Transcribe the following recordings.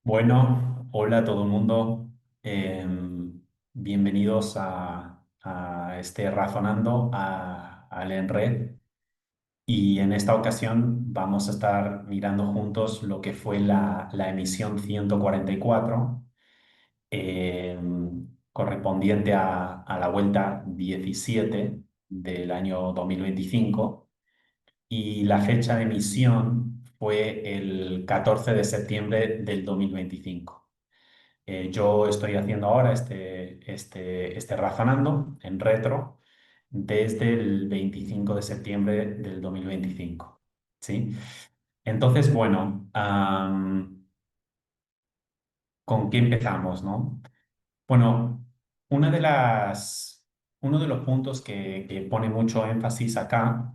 Bueno, hola a todo el mundo. Bienvenidos a este Razonando al en Red. Y en esta ocasión vamos a estar mirando juntos lo que fue la emisión 144, correspondiente a la vuelta 17 del año 2025. Y la fecha de emisión fue el 14 de septiembre del 2025. Yo estoy haciendo ahora este razonando en retro desde el 25 de septiembre del 2025. ¿Sí? Entonces, bueno, ¿con qué empezamos, no? Bueno, una de las, uno de los puntos que pone mucho énfasis acá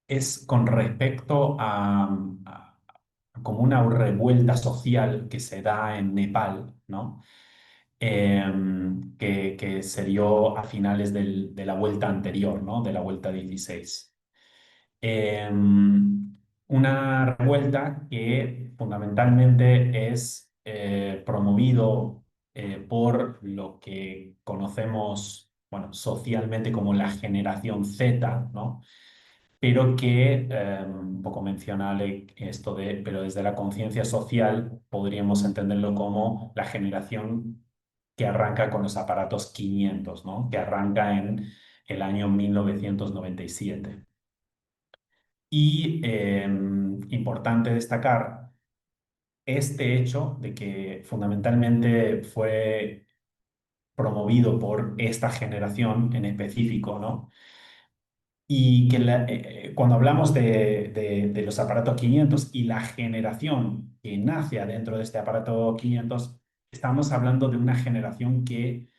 es con respecto a como una revuelta social que se da en Nepal, ¿no? Que se dio a finales de la vuelta anterior, ¿no? De la vuelta 16. Una revuelta que fundamentalmente es promovido por lo que conocemos, bueno, socialmente como la generación Z, ¿no? Pero que, un poco menciona esto de, pero desde la conciencia social podríamos entenderlo como la generación que arranca con los aparatos 500, ¿no? Que arranca en el año 1997. Y importante destacar este hecho de que fundamentalmente fue promovido por esta generación en específico, ¿no? Y que cuando hablamos de los aparatos 500 y la generación que nace adentro de este aparato 500, estamos hablando de una generación que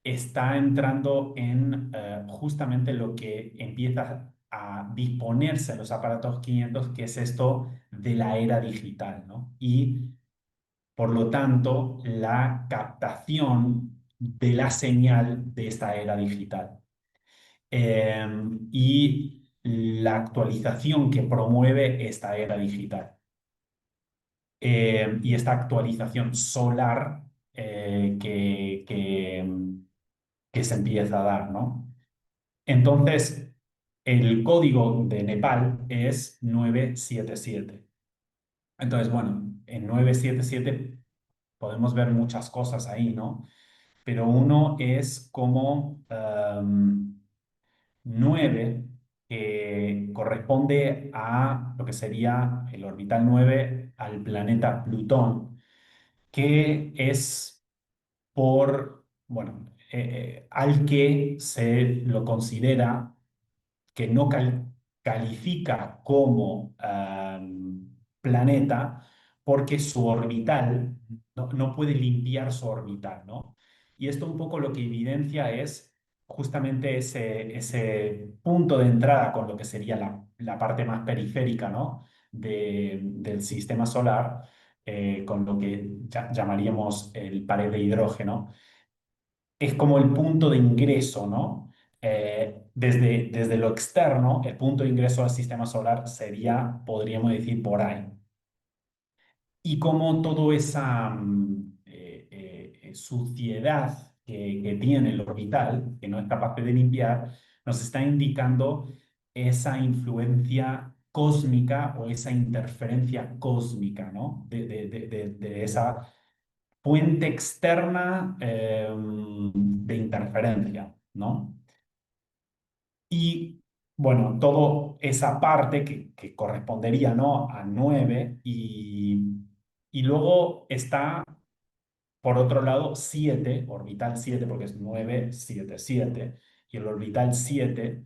está entrando en justamente lo que empieza a disponerse los aparatos 500, que es esto de la era digital, ¿no? Y por lo tanto, la captación de la señal de esta era digital. Y la actualización que promueve esta era digital. Y esta actualización solar que se empieza a dar, ¿no? Entonces, el código de Nepal es 977. Entonces, bueno, en 977 podemos ver muchas cosas ahí, ¿no? Pero uno es como 9, que corresponde a lo que sería el orbital 9 al planeta Plutón, que es al que se lo considera que no califica como planeta porque su orbital no puede limpiar su orbital, ¿no? Y esto un poco lo que evidencia es justamente ese punto de entrada con lo que sería la parte más periférica, ¿no? Del sistema solar, con lo que llamaríamos el pared de hidrógeno, es como el punto de ingreso, ¿no? Desde lo externo, el punto de ingreso al sistema solar sería, podríamos decir, por ahí. Y como toda esa suciedad que tiene el orbital, que no es capaz de limpiar, nos está indicando esa influencia cósmica o esa interferencia cósmica, ¿no? De esa fuente externa de interferencia, ¿no? Y bueno, toda esa parte que correspondería, ¿no? A 9 y luego está, por otro lado, 7 orbital 7 porque es 9 7 7 y el orbital 7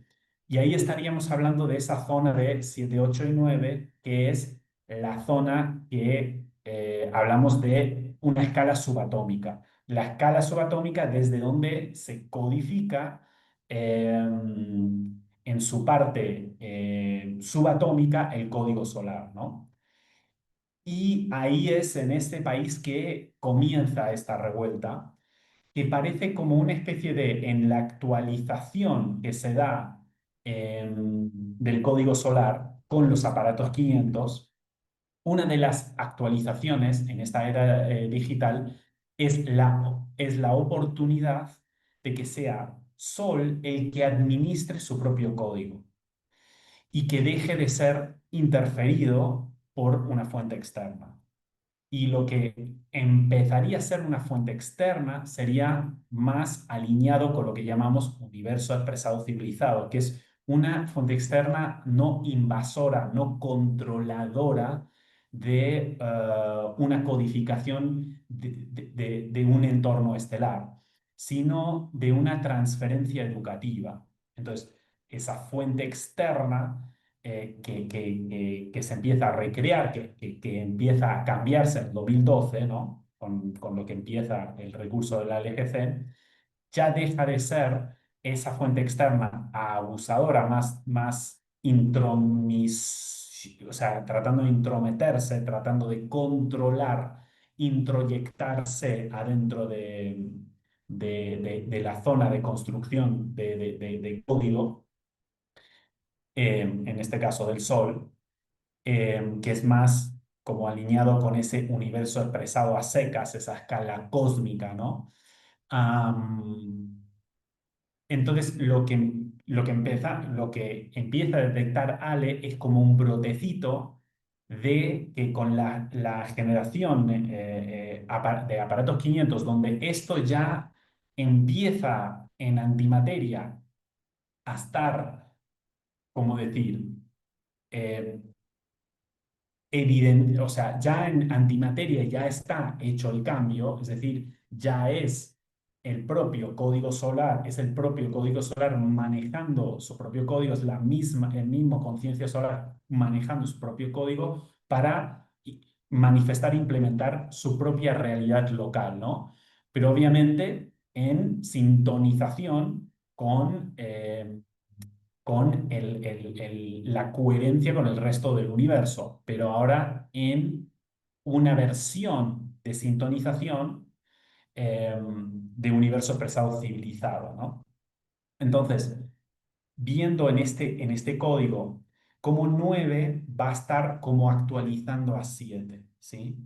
y ahí estaríamos hablando de esa zona de 7 8 y 9 que es la zona que hablamos de una escala subatómica. La escala subatómica desde donde se codifica en su parte subatómica el código solar, ¿no? Y ahí es en este país que comienza esta revuelta, que parece como una especie en la actualización que se da del código solar con los aparatos 500, Una de las actualizaciones en esta era digital es la oportunidad de que sea Sol el que administre su propio código y que deje de ser interferido por una fuente externa. Y lo que empezaría a ser una fuente externa sería más alineado con lo que llamamos universo expresado civilizado, que es una fuente externa no invasora, no controladora de una codificación de un entorno estelar, sino de una transferencia educativa. Entonces, esa fuente externa que se empieza a recrear, que empieza a cambiarse en 2012, ¿no? Con lo que empieza el recurso de la LGC, ya deja de ser esa fuente externa abusadora, más o sea, tratando de intrometerse, tratando de controlar, introyectarse adentro de la zona de construcción de código, en este caso del Sol, que es más como alineado con ese universo expresado a secas, esa escala cósmica, ¿no? Am, entonces, lo que empieza a detectar Ale es como un brotecito de que con la generación de aparatos 500, donde esto ya empieza en antimateria a estar, ¿cómo decir? Eh, evidente, o sea, ya en antimateria ya está hecho el cambio, es decir, ya es el propio código solar, es el propio código solar manejando su propio código, es la misma, el mismo conciencia solar manejando su propio código para manifestar e implementar su propia realidad local, ¿no? Pero obviamente en sintonización con la coherencia con el resto del universo, pero ahora en una versión de sintonización de universo expresado civilizado, ¿no? Entonces, viendo en este código cómo 9 va a estar como actualizando a 7, ¿sí?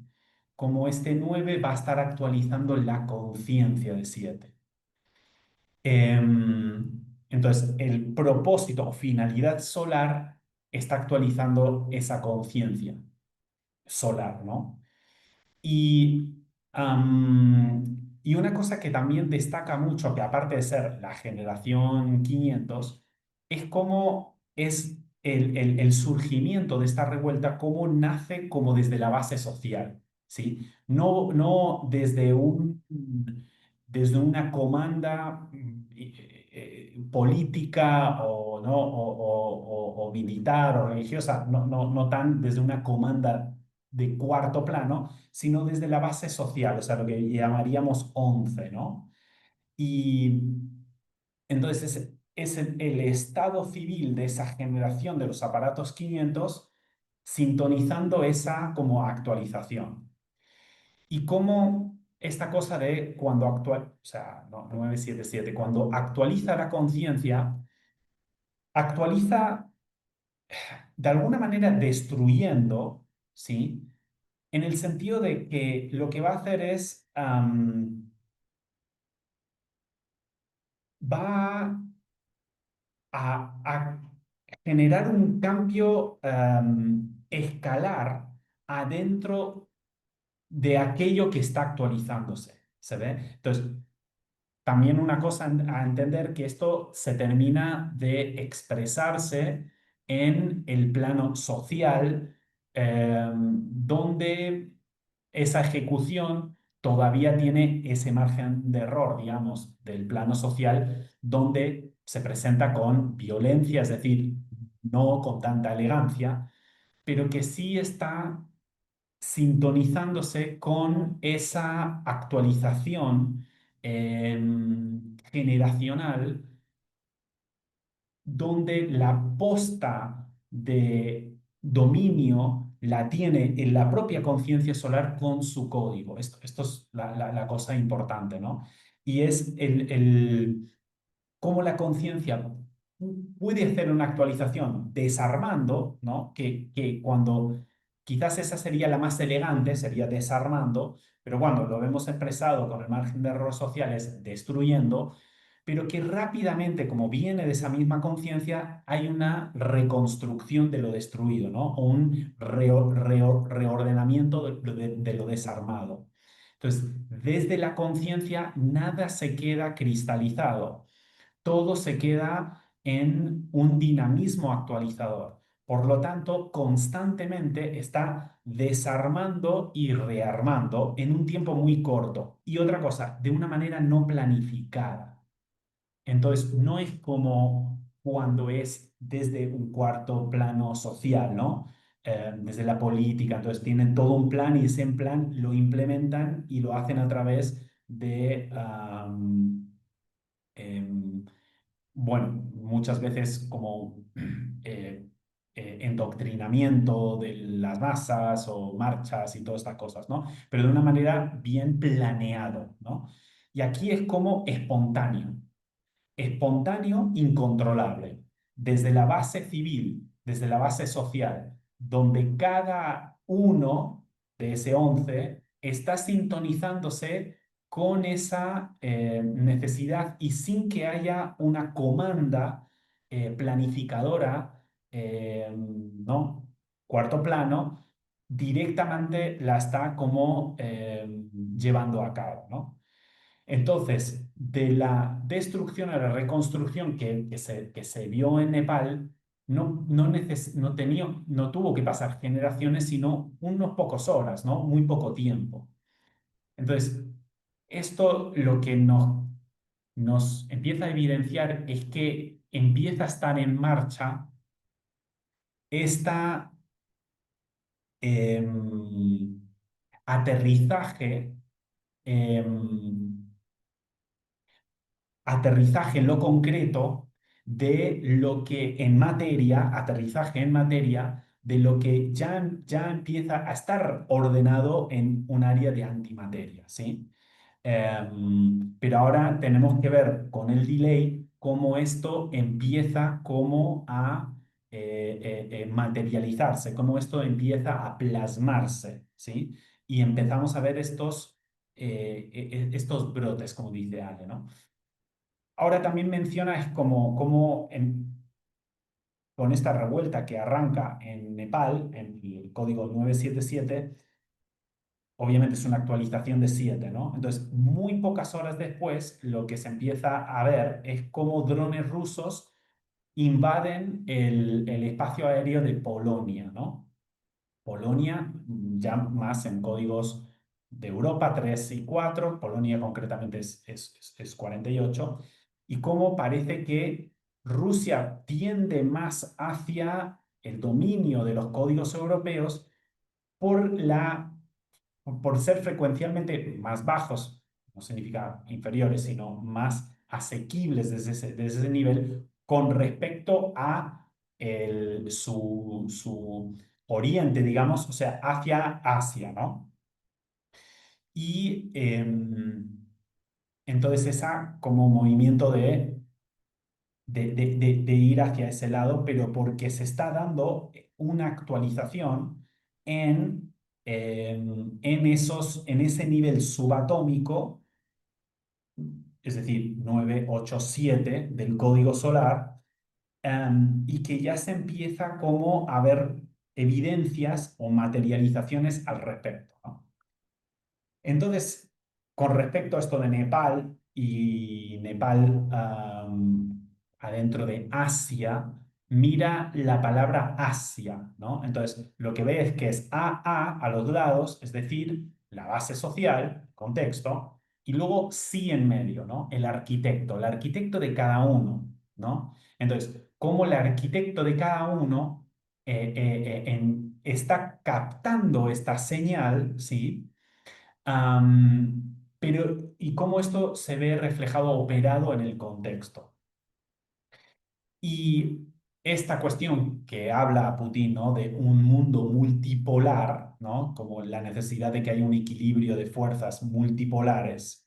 Como este 9 va a estar actualizando la conciencia de 7. Entonces, el propósito o finalidad solar está actualizando esa conciencia solar, ¿no? Y, y una cosa que también destaca mucho, que aparte de ser la generación 500, es cómo es el surgimiento de esta revuelta, cómo nace como desde la base social, ¿sí? No desde una comanda política o, ¿no? o militar o religiosa, no tan desde una comanda de cuarto plano, sino desde la base social, o sea, lo que llamaríamos 11, ¿no? Y entonces es el estado civil de esa generación de los aparatos 500 sintonizando esa como actualización. Y cómo esta cosa de cuando actual, o sea, no, 977, cuando actualiza la conciencia, actualiza de alguna manera destruyendo, ¿sí? En el sentido de que lo que va a hacer es, va a generar un cambio escalar adentro de aquello que está actualizándose. ¿Se ve? Entonces, también una cosa a entender que esto se termina de expresarse en el plano social, donde esa ejecución todavía tiene ese margen de error, digamos, del plano social, donde se presenta con violencia, es decir, no con tanta elegancia, pero que sí está sintonizándose con esa actualización generacional donde la posta de dominio la tiene en la propia conciencia solar con su código. Esto es la cosa importante, ¿no? Y es cómo la conciencia puede hacer una actualización desarmando, ¿no? Que cuando quizás esa sería la más elegante, sería desarmando, pero cuando lo vemos expresado con el margen de error social es destruyendo, pero que rápidamente, como viene de esa misma conciencia, hay una reconstrucción de lo destruido, ¿no? O un reordenamiento de lo desarmado. Entonces, desde la conciencia nada se queda cristalizado, todo se queda en un dinamismo actualizador. Por lo tanto, constantemente está desarmando y rearmando en un tiempo muy corto. Y otra cosa, de una manera no planificada. Entonces, no es como cuando es desde un cuarto plano social, ¿no? Desde la política. Entonces, tienen todo un plan y ese plan lo implementan y lo hacen a través de, em, bueno, muchas veces como eh, endoctrinamiento de las masas o marchas y todas estas cosas, ¿no? Pero de una manera bien planeado, ¿no? Y aquí es como espontáneo. Espontáneo, incontrolable, desde la base civil, desde la base social, donde cada uno de ese 11 está sintonizándose con esa necesidad y sin que haya una comanda planificadora, ¿no? Cuarto plano, directamente la está como llevando a cabo, ¿no? Entonces, de la destrucción a la reconstrucción que se vio en Nepal, no tuvo que pasar generaciones, sino unos pocos horas, ¿no? Muy poco tiempo. Entonces, esto lo que nos empieza a evidenciar es que empieza a estar en marcha esta aterrizaje em, aterrizaje en lo concreto de lo que en materia, aterrizaje en materia de lo que ya empieza a estar ordenado en un área de antimateria, ¿sí? Pero ahora tenemos que ver con el delay cómo esto empieza como a materializarse, cómo esto empieza a plasmarse, ¿sí? Y empezamos a ver estos brotes, como dice Ale, ¿no? Ahora también menciona es como con esta revuelta que arranca en Nepal, en el código 977, obviamente es una actualización de 7, ¿no? Entonces, muy pocas horas después, lo que se empieza a ver es cómo drones rusos invaden el espacio aéreo de Polonia, ¿no? Polonia, ya más en códigos de Europa 3 y 4, Polonia concretamente es 48, y cómo parece que Rusia tiende más hacia el dominio de los códigos europeos por por ser frecuencialmente más bajos, no significa inferiores, sino más asequibles desde ese nivel con respecto a su oriente, digamos, o sea, hacia Asia, ¿no? Y entonces esa como movimiento de ir hacia ese lado, pero porque se está dando una actualización en ese nivel subatómico, es decir, 987 del código solar, y que ya se empieza como a ver evidencias o materializaciones al respecto, ¿no? Entonces, con respecto a esto de Nepal y Nepal adentro de Asia, mira la palabra Asia, ¿no? Entonces, lo que ve es que es a los lados, es decir, la base social, contexto, y luego sí en medio, ¿no? El arquitecto de cada uno, ¿no? Entonces, cómo el arquitecto de cada uno está captando esta señal, ¿sí? Pero, ¿y cómo esto se ve reflejado, operado en el contexto? Y esta cuestión que habla Putin, ¿no? De un mundo multipolar, ¿no? Como la necesidad de que haya un equilibrio de fuerzas multipolares,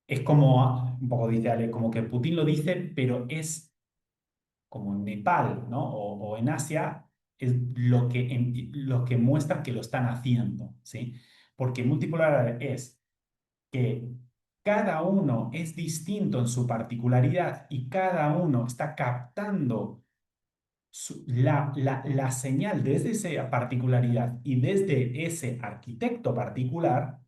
es como, un poco dice Ale, como que Putin lo dice, pero es como en Nepal, ¿no? O en Asia, es lo que muestra que lo están haciendo, ¿sí? Porque multipolar es que cada uno es distinto en su particularidad y cada uno está captando la señal desde esa particularidad y desde ese arquitecto particular,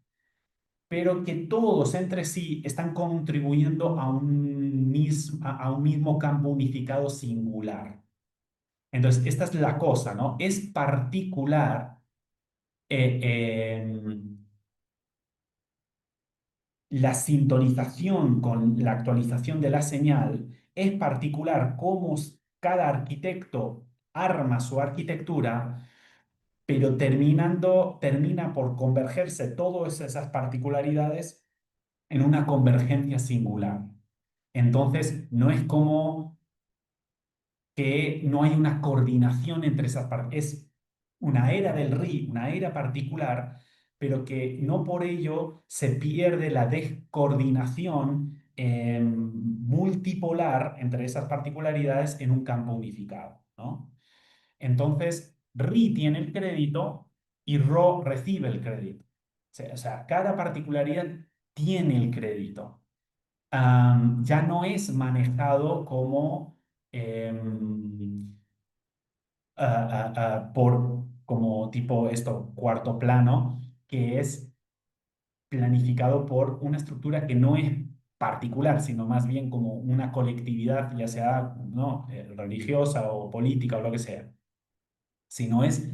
pero que todos entre sí están contribuyendo a un mismo campo unificado singular. Entonces, esta es la cosa, ¿no? Es particular eh, la sintonización con la actualización de la señal, es particular cómo cada arquitecto arma su arquitectura, pero termina por convergerse todas esas particularidades en una convergencia singular. Entonces, no es como que no hay una coordinación entre esas partes. Es una era del RI, una era particular, pero que no por ello se pierde la descoordinación multipolar entre esas particularidades en un campo unificado, ¿no? Entonces, RI tiene el crédito y RO recibe el crédito. O sea, cada particularidad tiene el crédito. Ya no es manejado como como tipo esto, cuarto plano, que es planificado por una estructura que no es particular, sino más bien como una colectividad, ya sea, ¿no? Religiosa o política o lo que sea, sino es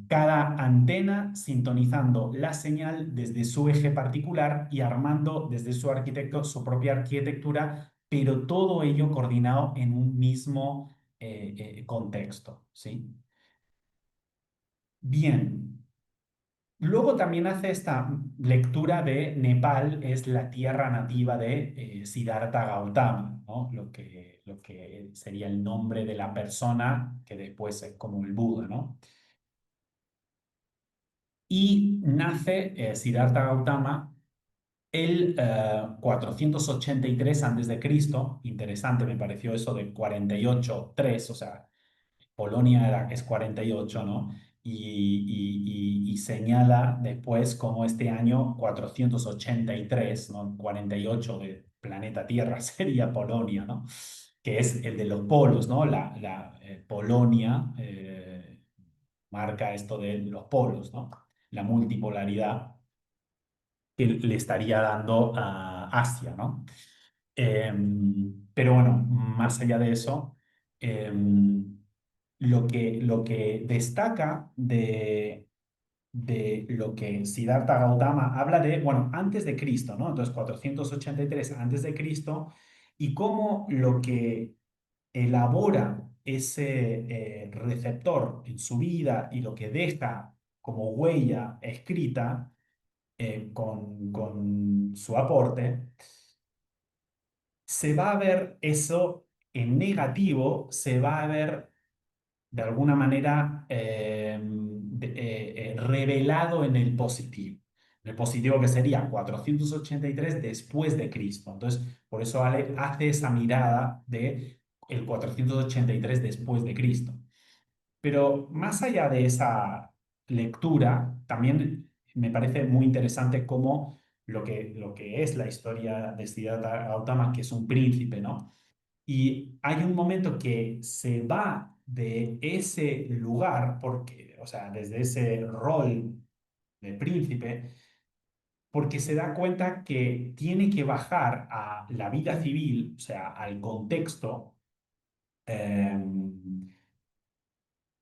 cada antena sintonizando la señal desde su eje particular y armando desde su arquitecto su propia arquitectura, pero todo ello coordinado en un mismo contexto, ¿sí? Bien. Luego también hace esta lectura de Nepal es la tierra nativa de Siddhartha Gautama, ¿no? Lo que sería el nombre de la persona que después es como el Buda, ¿no? Y nace Siddhartha Gautama el 483 antes de Cristo. Interesante me pareció eso de 48,3, o sea, Polonia es 48, ¿no? Y señala después como este año 483, ¿no? 48 de planeta Tierra sería Polonia, ¿no? Que es el de los polos, ¿no? Polonia marca esto de los polos, ¿no? La multipolaridad que le estaría dando a Asia, ¿no? Pero bueno, más allá de eso, lo que destaca de lo que Siddhartha Gautama habla de, bueno, antes de Cristo, ¿no? Entonces, 483 antes de Cristo, y cómo lo que elabora ese receptor en su vida y lo que deja como huella escrita con su aporte, se va a ver eso en negativo, se va a ver de alguna manera revelado en el positivo. El positivo que sería 483 después de Cristo. Entonces, por eso Ale hace esa mirada de el 483 después de Cristo. Pero más allá de esa lectura, también me parece muy interesante cómo lo que es la historia de Siddhartha Gautama, que es un príncipe, ¿no? Y hay un momento que se va de ese lugar, porque, o sea, desde ese rol de príncipe, porque se da cuenta que tiene que bajar a la vida civil, o sea, al contexto eh,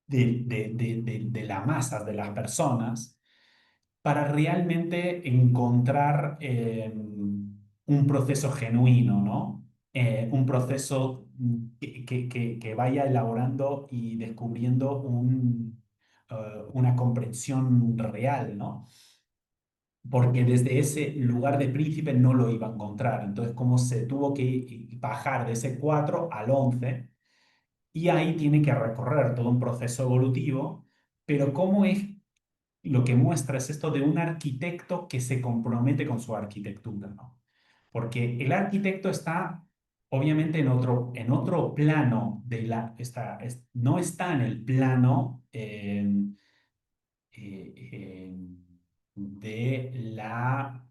de la masa de las personas para realmente encontrar un proceso genuino, ¿no? Un proceso que vaya elaborando y descubriendo una comprensión real, ¿no? Porque desde ese lugar de príncipe no lo iba a encontrar. Entonces, como se tuvo que bajar de ese 4 al 11 y ahí tiene que recorrer todo un proceso evolutivo, pero cómo es lo que muestra es esto de un arquitecto que se compromete con su arquitectura, ¿no? Porque el arquitecto está obviamente en otro plano de no está en el plano de la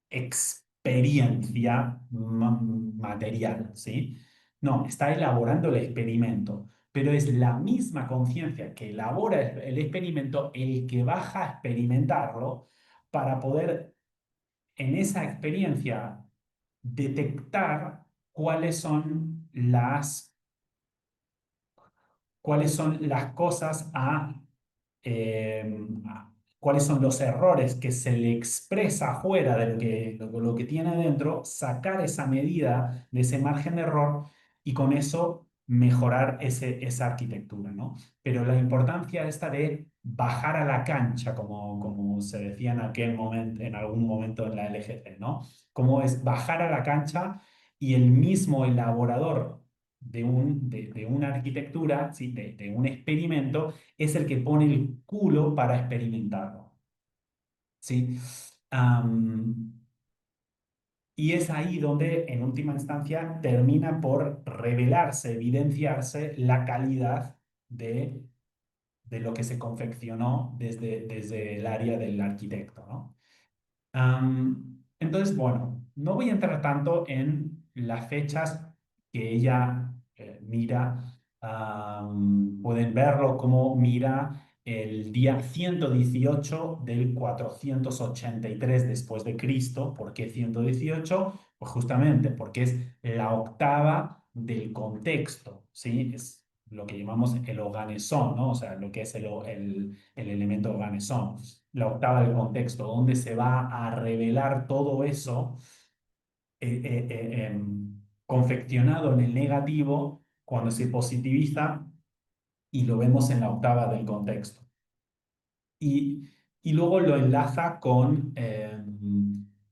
experiencia material, ¿sí? No, está elaborando el experimento, pero es la misma conciencia que elabora el experimento el que baja a experimentarlo para poder en esa experiencia detectar cuáles son las cosas cuáles son los errores que se le expresa afuera de lo que tiene dentro, sacar esa medida de ese margen de error y con eso mejorar esa arquitectura, ¿no? Pero la importancia esta de bajar a la cancha, como se decía en aquel momento, en algún momento en la LGC, ¿no? Como es bajar a la cancha y el mismo elaborador de una arquitectura, ¿sí? De un experimento, es el que pone el culo para experimentarlo, ¿sí? Am, y es ahí donde, en última instancia, termina por revelarse, evidenciarse la calidad de lo que se confeccionó desde el área del arquitecto, ¿no? Entonces, bueno, no voy a entrar tanto en las fechas que ella mira. Pueden verlo como mira el día 118 del 483 después de Cristo. ¿Por qué 118? Pues justamente porque es la octava del contexto, ¿sí? Es lo que llamamos el oganesón, ¿no? O sea, lo que es el elemento oganesón, la octava del contexto, donde se va a revelar todo eso confeccionado en el negativo cuando se positiviza y lo vemos en la octava del contexto. Y, y luego lo enlaza con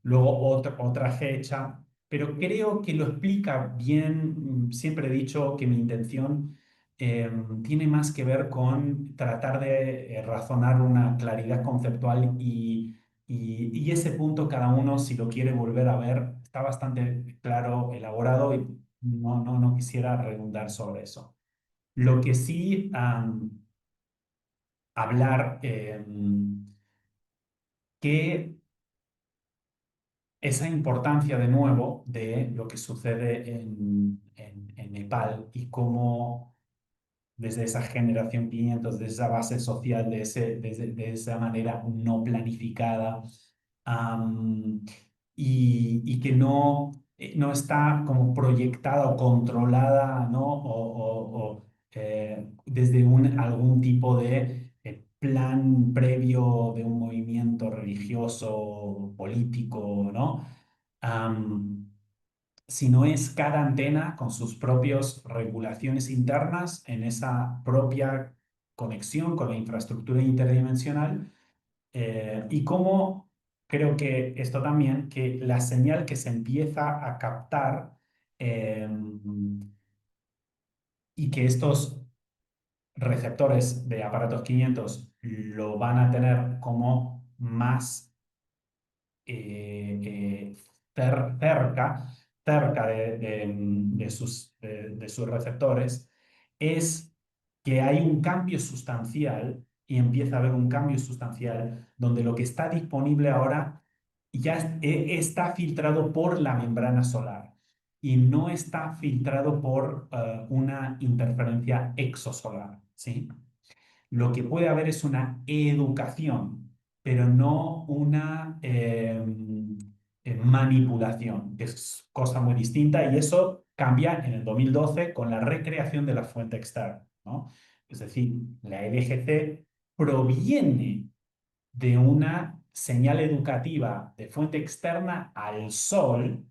luego otra fecha, pero creo que lo explica bien. Siempre he dicho que mi intención tiene más que ver con tratar de razonar una claridad conceptual y ese punto cada uno, si lo quiere volver a ver, está bastante claro, elaborado y no quisiera redundar sobre eso. Lo que sí hablar que esa importancia de nuevo de lo que sucede en Nepal y cómo desde esa generación 500, desde esa base social, de esa manera no planificada, am, y que no está como proyectada o controlada, ¿no? Desde algún tipo de plan previo de un movimiento religioso, político, ¿no? Am, Sino es cada antena con sus propias regulaciones internas en esa propia conexión con la infraestructura interdimensional y cómo creo que esto también, que la señal que se empieza a captar eh, y que estos receptores de aparatos 500 lo van a tener como más eh, cerca, cerca de sus receptores, es que hay un cambio sustancial y empieza a haber un cambio sustancial donde lo que está disponible ahora ya está filtrado por la membrana solar y no está filtrado por una interferencia exosolar, ¿sí? Lo que puede haber es una educación, pero no una manipulación, que es cosa muy distinta y eso cambia en el 2012 con la recreación de la fuente externa, ¿no? Es decir, la LGC proviene de una señal educativa de fuente externa al Sol,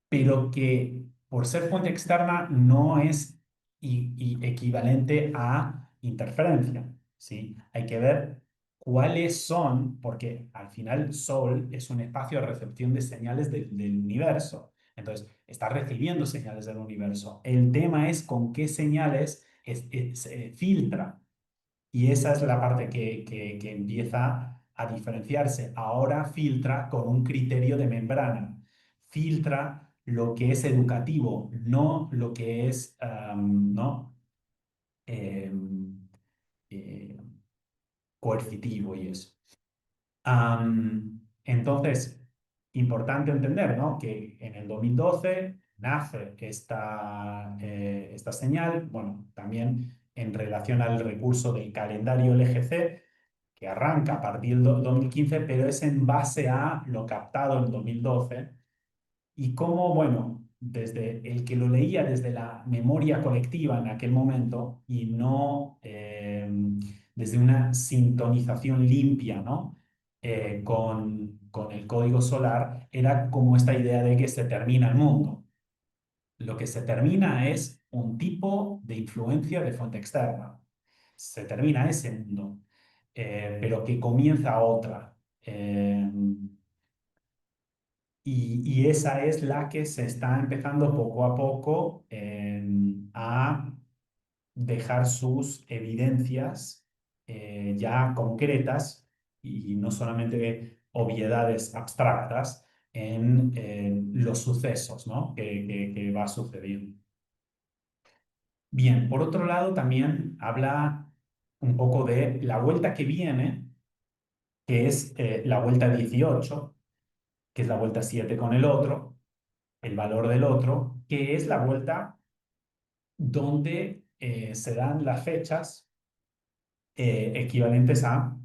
pero que por ser fuente externa no es equivalente a interferencia, ¿sí? Hay que ver cuáles son, porque al final el Sol es un espacio de recepción de señales del universo. Entonces, está recibiendo señales del universo. El tema es con qué señales filtra. Y esa es la parte que empieza a diferenciarse. Ahora filtra con un criterio de membrana. Filtra lo que es educativo, no lo que es, ¿no? Em, eh, coercitivo y eso. Entonces, importante entender, ¿no? Que en el 2012 nace esta señal, bueno, también en relación al recurso del calendario LGC, que arranca a partir del 2015, pero es en base a lo captado en 2012 y cómo, bueno, desde el que lo leía desde la memoria colectiva en aquel momento y no desde una sintonización limpia, ¿no? Con el código solar, era como esta idea de que se termina el mundo. Lo que se termina es un tipo de influencia de fuente externa. Se termina ese mundo, pero que comienza otra. Y esa es la que se está empezando poco a poco a dejar sus evidencias ya concretas y no solamente obviedades abstractas en los sucesos, ¿no? que va sucediendo. Bien, por otro lado, también habla un poco de la vuelta que viene, que es la vuelta 18, que es la vuelta 7 con el otro, el valor del otro, que es la vuelta donde se dan las fechas equivalentes a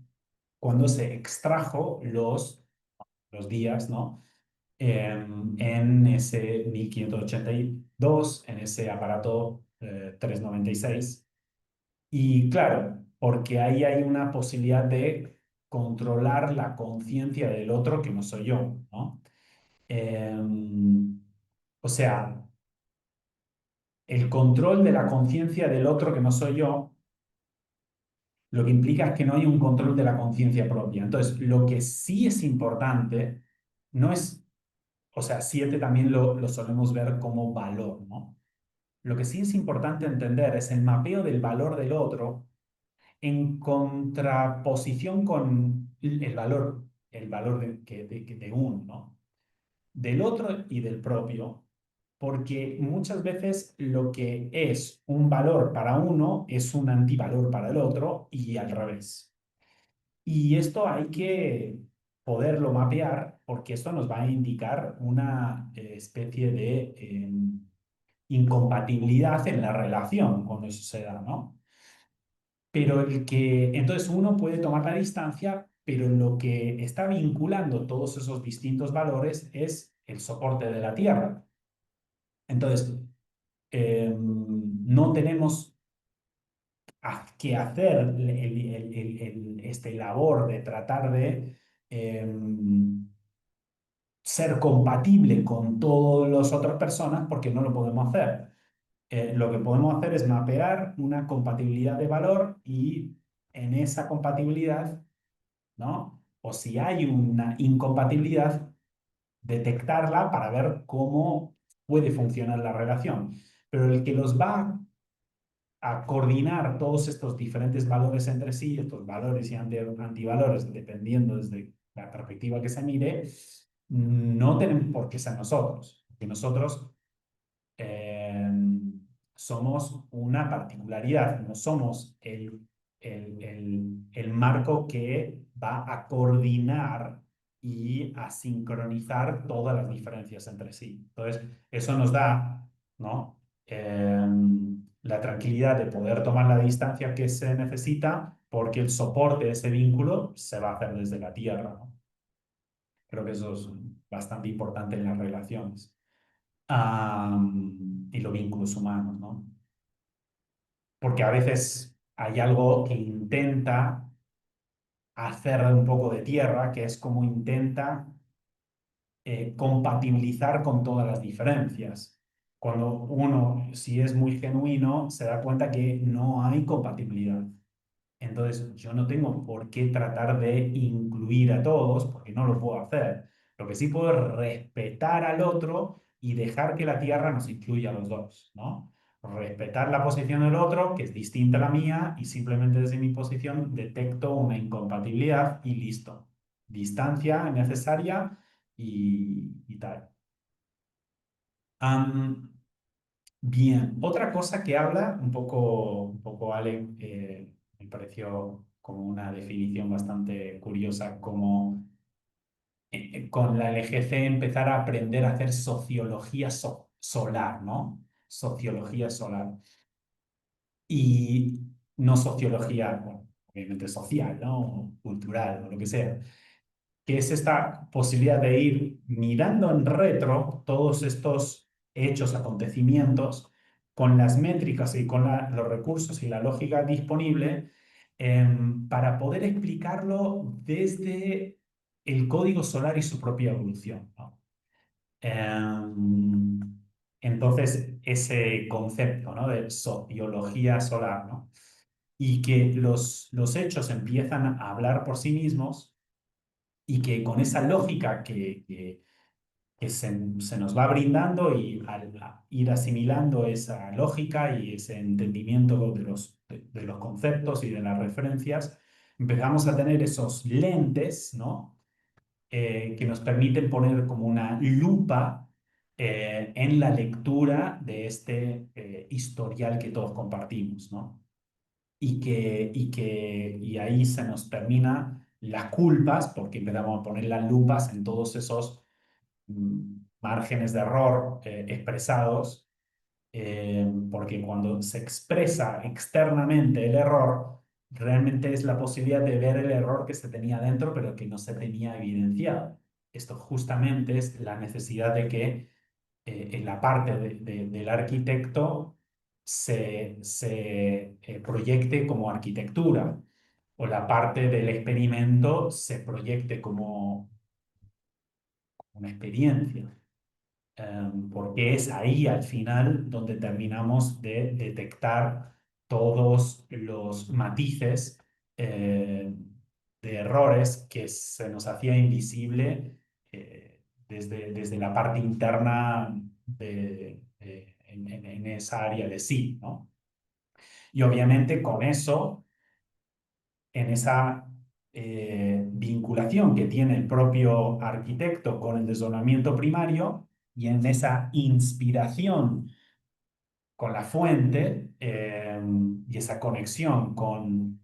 cuando se extrajo los días, ¿no? En ese 1582, en ese aparato 396. Y claro, porque ahí hay una posibilidad de controlar la conciencia del otro que no soy yo, ¿no? O sea, el control de la conciencia del otro que no soy yo, lo que implica es que no hay un control de la conciencia propia. Entonces, lo que sí es importante no es, o sea, siete también lo solemos ver como valor, ¿no? Lo que sí es importante entender es el mapeo del valor del otro en contraposición con el valor de uno, ¿no? Del otro y del propio, porque muchas veces lo que es un valor para uno es un antivalor para el otro y al revés. Y esto hay que poderlo mapear porque esto nos va a indicar una especie de incompatibilidad en la relación cuando eso se da, ¿no? Pero entonces uno puede tomar la distancia, pero lo que está vinculando todos esos distintos valores es el soporte de la Tierra. Entonces, no tenemos que hacer este labor de tratar de ser compatible con todas las otras personas porque no lo podemos hacer. Lo que podemos hacer es mapear una compatibilidad de valor y en esa compatibilidad, ¿no? O si hay una incompatibilidad, detectarla para ver cómo puede funcionar la relación. Pero el que los va a coordinar todos estos diferentes valores entre sí, estos valores y antivalores, dependiendo desde la perspectiva que se mire, no tenemos por qué ser nosotros, porque nosotros eh, somos una particularidad, no somos el marco que va a coordinar y a sincronizar todas las diferencias entre sí. Entonces, eso nos da, ¿no? La tranquilidad de poder tomar la distancia que se necesita porque el soporte de ese vínculo se va a hacer desde la Tierra, ¿no? Creo que eso es bastante importante en las relaciones y los vínculos humanos, ¿no? Porque a veces hay algo que intenta hacer un poco de tierra, que es como intenta compatibilizar con todas las diferencias. Cuando uno, si es muy genuino, se da cuenta que no hay compatibilidad. Entonces, yo no tengo por qué tratar de incluir a todos, porque no lo puedo hacer. Lo que sí puedo es respetar al otro y dejar que la Tierra nos incluya a los dos, ¿no? Respetar la posición del otro, que es distinta a la mía, y simplemente desde mi posición detecto una incompatibilidad y listo. Distancia necesaria y tal. Am, bien, otra cosa que habla, un poco Ale, me pareció como una definición bastante curiosa, como con la LGC empezar a aprender a hacer sociología solar, ¿no? Sociología solar. Y no sociología, bueno, obviamente social, ¿no? Cultural o lo que sea, que es esta posibilidad de ir mirando en retro todos estos hechos, acontecimientos, con las métricas y con los recursos y la lógica disponible, para poder explicarlo desde el código solar y su propia evolución, ¿no? Em, entonces, ese concepto, ¿no? De sociología solar, ¿no? Y que los hechos empiezan a hablar por sí mismos y que con esa lógica que se nos va brindando y al ir asimilando esa lógica y ese entendimiento de los conceptos y de las referencias, empezamos a tener esos lentes, ¿no? Que nos permiten poner como una lupa en la lectura de este historial que todos compartimos, ¿no? Y ahí se nos termina las culpas porque empezamos a poner las lupas en todos esos márgenes de error expresados, porque cuando se expresa externamente el error, realmente es la posibilidad de ver el error que se tenía dentro, pero que no se tenía evidenciado. Esto justamente es la necesidad de que en la parte del arquitecto se proyecte como arquitectura, o la parte del experimento se proyecte como una experiencia, porque es ahí al final donde terminamos de detectar todos los matices de errores que se nos hacía invisible desde la parte interna en esa área de sí, ¿no? Y obviamente con eso, en esa vinculación que tiene el propio arquitecto con el desdoblamiento primario y en esa inspiración con la fuente y esa conexión con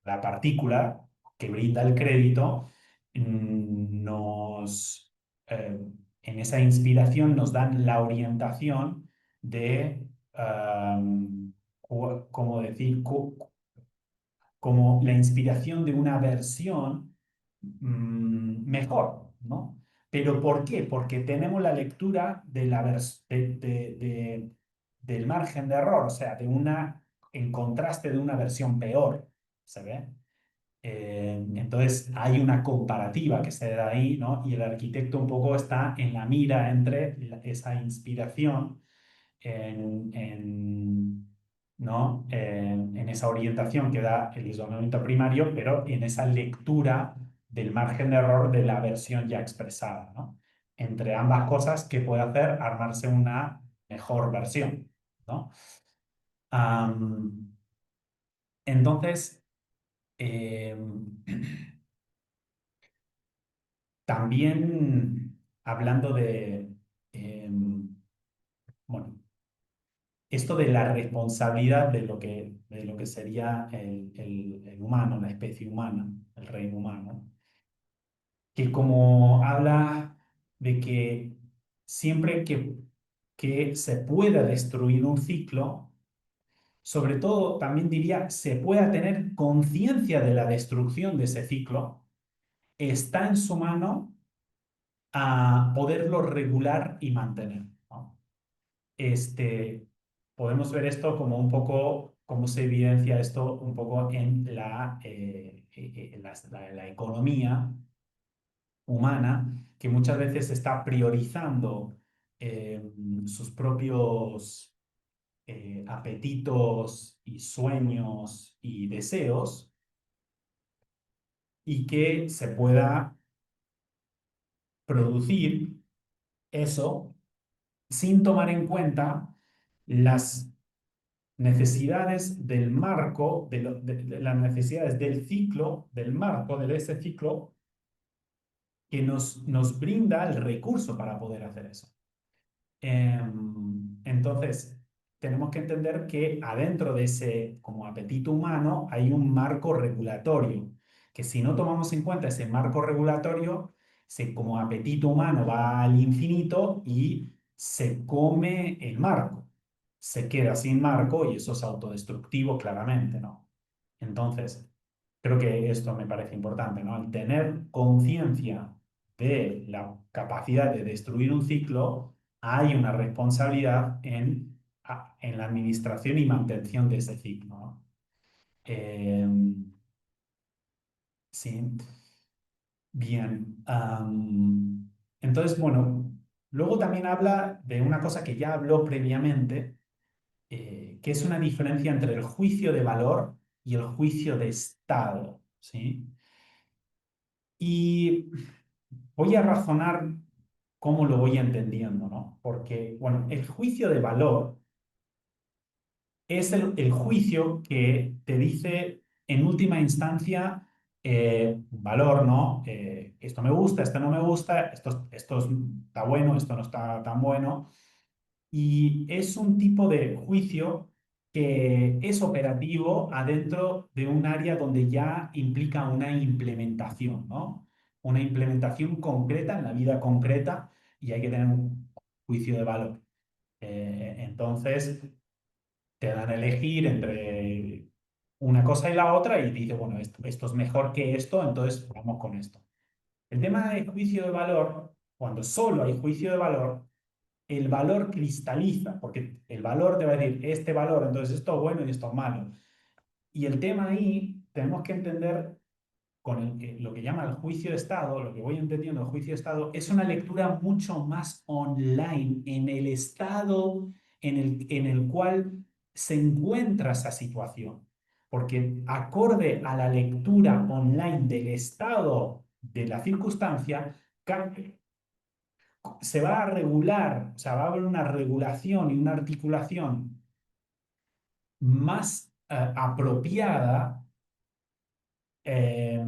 la partícula que brinda el crédito, nos, en esa inspiración nos dan la orientación de, ¿cómo decir? Como la inspiración de una versión mejor, ¿no? ¿Pero por qué? Porque tenemos la lectura de del margen de error, o sea, en contraste de una versión peor, ¿se ve? Entonces hay una comparativa que se da ahí, ¿no? Y el arquitecto un poco está en la mira entre esa inspiración ¿no? En esa orientación que da el isolamento primario, pero en esa lectura del margen de error de la versión ya expresada, ¿no? Entre ambas cosas, ¿qué puede hacer? Armarse una mejor versión, ¿no? Am, entonces, eh, también hablando bueno, esto de la responsabilidad de lo que sería el humano, la especie humana, el reino humano, que como habla de que siempre que se pueda destruir un ciclo, sobre todo también diría, se pueda tener conciencia de la destrucción de ese ciclo, está en su mano a poderlo regular y mantener, ¿no? Este, podemos ver esto como un poco, cómo se evidencia esto un poco en la economía humana, que muchas veces está priorizando eh, sus propios apetitos y sueños y deseos, y que se pueda producir eso sin tomar en cuenta las necesidades del marco, de las necesidades del ciclo, del marco, de ese ciclo que nos brinda el recurso para poder hacer eso. Entonces, tenemos que entender que adentro de ese como apetito humano hay un marco regulatorio, que si no tomamos en cuenta ese marco regulatorio, como apetito humano va al infinito y se come el marco, se queda sin marco y eso es autodestructivo claramente, ¿no? Entonces, creo que esto me parece importante, ¿no? El tener conciencia de la capacidad de destruir un ciclo, hay una responsabilidad en la administración y mantención de ese ciclo, ¿no? Eh, sí, bien. Entonces, bueno, luego también habla de una cosa que ya habló previamente, que es una diferencia entre el juicio de valor y el juicio de estado, ¿sí? Y voy a razonar cómo lo voy entendiendo, ¿no? Porque, bueno, el juicio de valor es el juicio que te dice en última instancia un valor, ¿no? Esto me gusta, esto no me gusta, esto está bueno, esto no está tan bueno. Y es un tipo de juicio que es operativo adentro de un área donde ya implica una implementación, ¿no? Una implementación concreta en la vida concreta y hay que tener un juicio de valor. Entonces, te dan a elegir entre una cosa y la otra y dice, bueno, esto es mejor que esto, entonces vamos con esto. El tema de juicio de valor, cuando solo hay juicio de valor, el valor cristaliza, porque el valor te va a decir, este valor, entonces esto es bueno y esto es malo. Y el tema ahí, tenemos que entender con lo que llama el juicio de Estado, lo que voy entendiendo el juicio de Estado, es una lectura mucho más online en el estado en el cual se encuentra esa situación. Porque acorde a la lectura online del estado de la circunstancia, se va a regular, o sea, va a haber una regulación y una articulación más apropiada eh,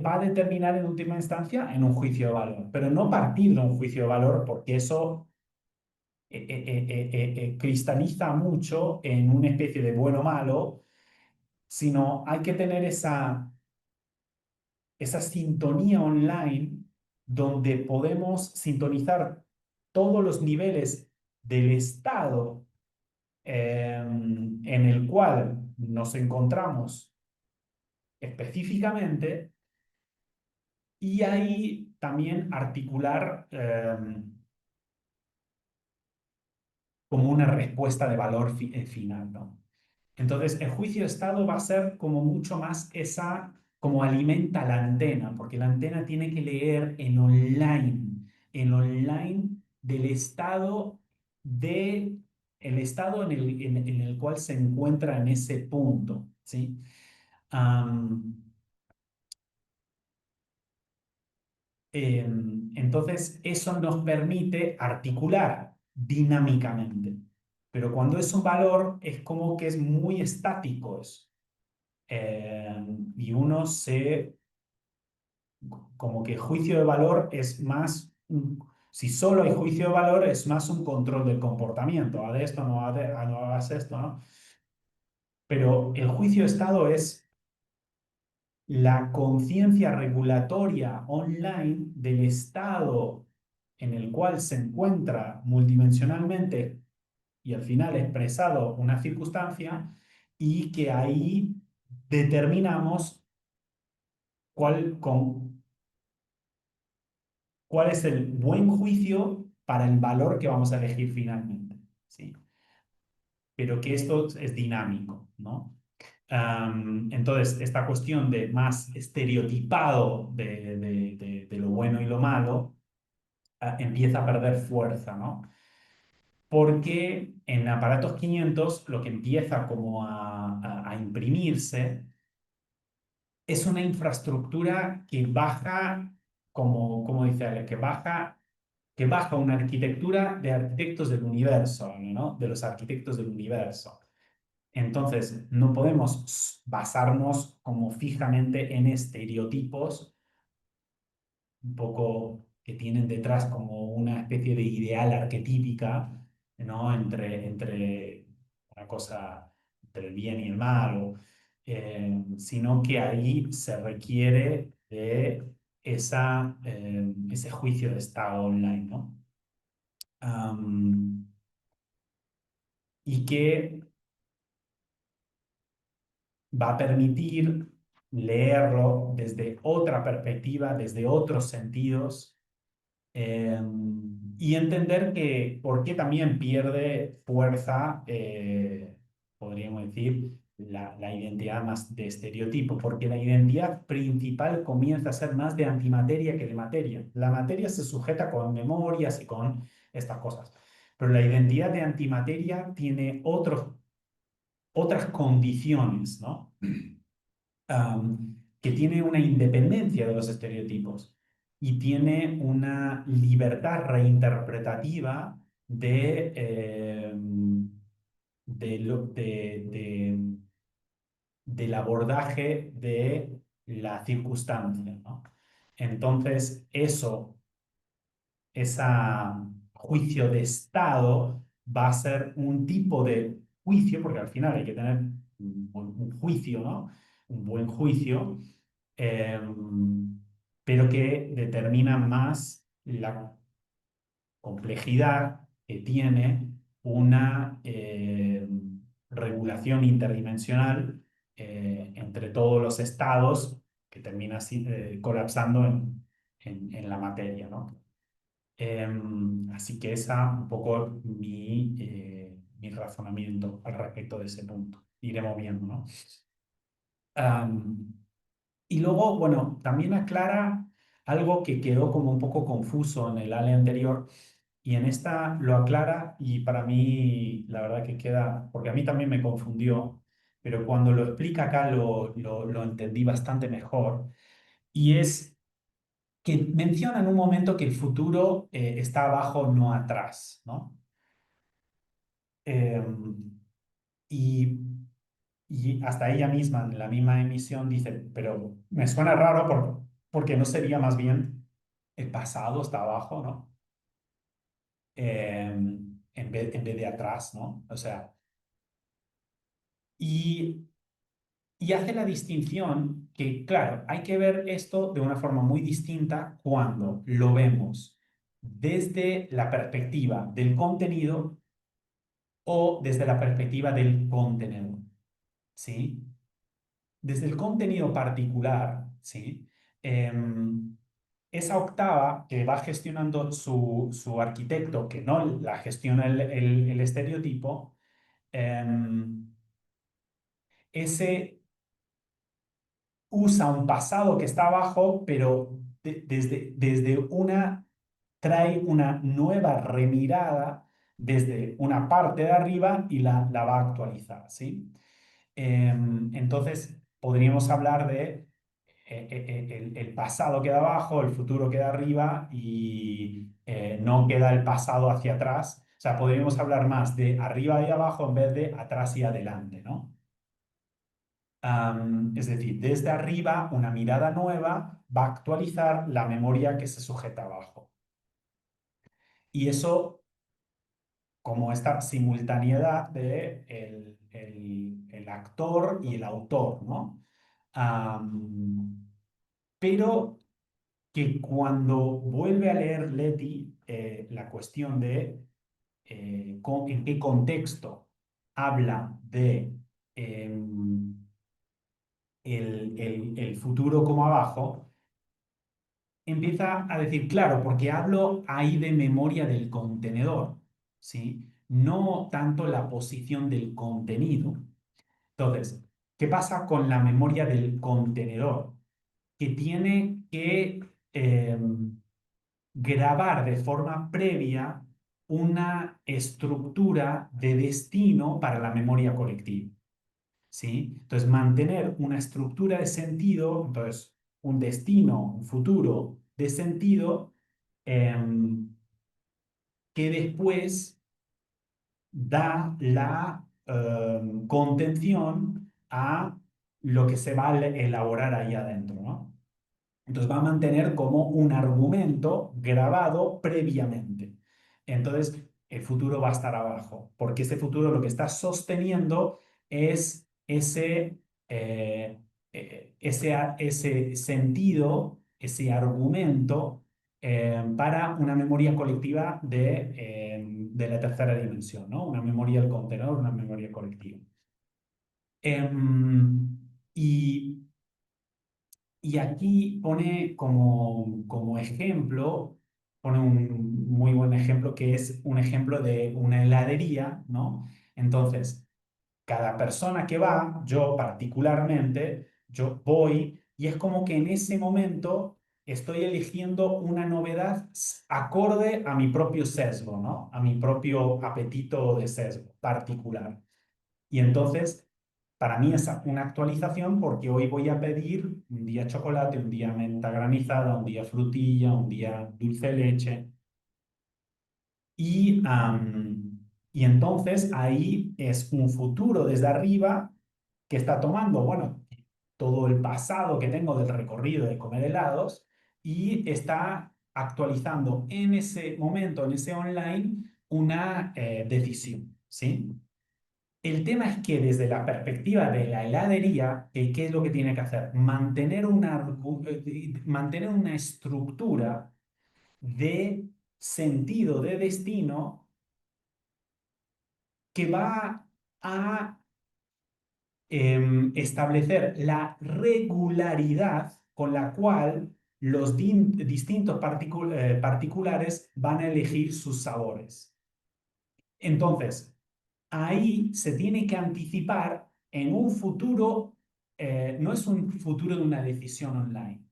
va a determinar en última instancia en un juicio de valor, pero no partir de un juicio de valor porque eso cristaliza mucho en una especie de bueno o malo, sino hay que tener esa sintonía online donde podemos sintonizar todos los niveles del estado en el cual nos encontramos específicamente y ahí también articular como una respuesta de valor final, ¿no? Entonces, el juicio de estado va a ser como mucho más como alimenta la antena, porque la antena tiene que leer en online del estado el estado en el cual se encuentra en ese punto, ¿sí? Am, entonces, eso nos permite articular dinámicamente. Pero cuando es un valor, es como que es muy estático eso. Y uno como que juicio de valor es más, si solo hay juicio de valor, es más un control del comportamiento. Haz de esto, no hagas esto, ¿no? Pero el juicio de estado es la conciencia regulatoria online del estado en el cual se encuentra multidimensionalmente y al final expresado una circunstancia y que ahí determinamos con, cuál es el buen juicio para el valor que vamos a elegir finalmente, ¿sí? Pero que esto es dinámico, ¿no? Entonces, esta cuestión de más estereotipado de lo bueno y lo malo empieza a perder fuerza, ¿no? Porque en aparatos 500 lo que empieza como a imprimirse es una infraestructura que baja, como dice Ale, que baja una arquitectura de arquitectos del universo, ¿no? De los arquitectos del universo. Entonces, no podemos basarnos como fijamente en estereotipos un poco que tienen detrás como una especie de ideal arquetípica, ¿no? Entre una cosa, entre el bien y el mal, sino que ahí se requiere de ese juicio de estado online, ¿no? Am, y que va a permitir leerlo desde otra perspectiva, desde otros sentidos, eh, y entender que por qué también pierde fuerza, podríamos decir, la identidad más de estereotipo, porque la identidad principal comienza a ser más de antimateria que de materia. La materia se sujeta con memorias y con estas cosas, pero la identidad de antimateria tiene otras condiciones, ¿no? Que tiene una independencia de los estereotipos y tiene una libertad reinterpretativa del abordaje de la circunstancia, ¿no? Entonces, ese juicio de Estado va a ser un tipo de juicio, porque al final hay que tener un juicio, ¿no? Un buen juicio, eh, pero que determina más la complejidad que tiene una regulación interdimensional entre todos los estados que termina así, colapsando en la materia, ¿no? Así que esa un poco mi razonamiento al respecto de ese punto. Iremos viendo, ¿no? Am, y luego, bueno, también aclara algo que quedó como un poco confuso en el ALE anterior, y en esta lo aclara y para mí la verdad que queda, porque a mí también me confundió, pero cuando lo explica acá lo entendí bastante mejor, y es que menciona en un momento que el futuro está abajo, no atrás, ¿no? Eh, y, y hasta ella misma, en la misma emisión, dice, pero me suena raro porque no sería más bien el pasado está abajo, ¿no? En vez de atrás, ¿no? O sea, y, y hace la distinción que, claro, hay que ver esto de una forma muy distinta cuando lo vemos desde la perspectiva del contenido o desde la perspectiva del contenedor, ¿sí? Desde el contenido particular, ¿sí? Esa octava que va gestionando su arquitecto, que no la gestiona el estereotipo, ese usa un pasado que está abajo, pero trae una nueva remirada desde una parte de arriba y la va a actualizar, ¿sí? Entonces, podríamos hablar de el pasado queda abajo, el futuro queda arriba y no queda el pasado hacia atrás. O sea, podríamos hablar más de arriba y abajo en vez de atrás y adelante, ¿no? Es decir, desde arriba, una mirada nueva va a actualizar la memoria que se sujeta abajo. Y eso como esta simultaneidad de el actor y el autor, ¿no? Pero que cuando vuelve a leer Leti la cuestión de en qué contexto habla de el futuro como abajo, empieza a decir, claro, porque hablo ahí de memoria del contenedor, ¿sí? No tanto la posición del contenido. Entonces, ¿qué pasa con la memoria del contenedor? Que tiene que grabar de forma previa una estructura de destino para la memoria colectiva, ¿sí? Entonces, mantener una estructura de sentido, entonces, un destino, un futuro de sentido, que después da la contención a lo que se va a elaborar ahí adentro, ¿no? Entonces va a mantener como un argumento grabado previamente. Entonces el futuro va a estar abajo, porque ese futuro lo que está sosteniendo es ese sentido, ese argumento para una memoria colectiva de la tercera dimensión, ¿no? Una memoria del contenedor, una memoria colectiva. Y y aquí pone como ejemplo, pone un muy buen ejemplo que es un ejemplo de una heladería, ¿no? Entonces, cada persona que va, yo particularmente, yo voy y es como que en ese momento estoy eligiendo una novedad acorde a mi propio sesgo, ¿no? A mi propio apetito de sesgo particular. Y entonces, para mí es una actualización porque hoy voy a pedir un día chocolate, un día menta granizada, un día frutilla, un día dulce de leche. Y, y entonces ahí es un futuro desde arriba que está tomando, bueno, todo el pasado que tengo del recorrido de comer helados y está actualizando en ese momento, en ese online, una decisión, ¿sí? El tema es que desde la perspectiva de la heladería, ¿qué es lo que tiene que hacer? Mantener una estructura de sentido, de destino, que va a establecer la regularidad con la cual los distintos particulares van a elegir sus sabores. Entonces, ahí se tiene que anticipar en un futuro, no es un futuro de una decisión online,